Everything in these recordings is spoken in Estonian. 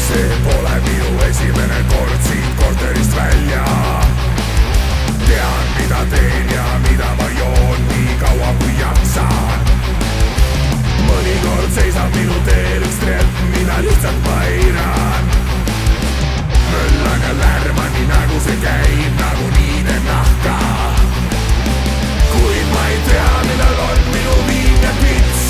see pole minu esimene kord siit korterist välja. Tean, mida teen ja mida ma joon nii kaua kui jaksan. Mõnikord seisab minu teel üks trepp, mida lihtsalt ma eiran. Möllan ja lärman nii nagu see käib, nagu niiden nahka. Kuid ma ei tea, millal on minu viimne pits.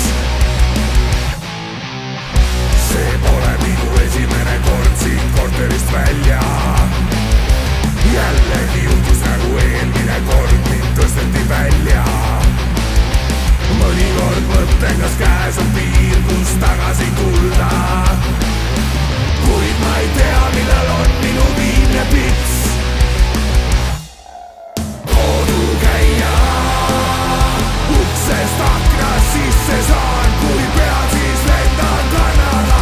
See pole minu esimene kord siit korterist välja. Jällegi juhtus nagu eelmine kord, mind tõsteti välja. Mõnikord mõtlen, kas käes on piir, kus tagasi tulla. Kuid ma ei tea, millal on minu viimne pits. Kodukäija, uksest aknast sisse saan, kui pean, siis lendan Kanada.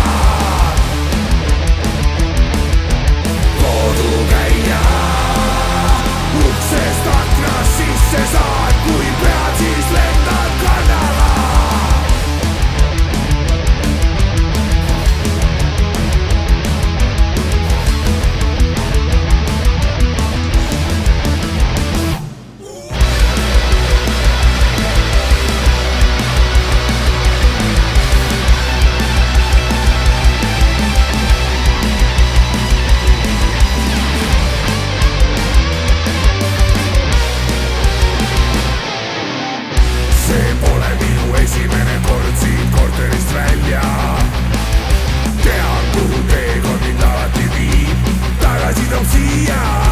Kodukäija, uksest aknast sisse saan, kui pean, siis lendan Kanada. See pole minu esimene kord siit korterist välja. Tean, kuhu teekond mind alati viib, tagasi toob siia.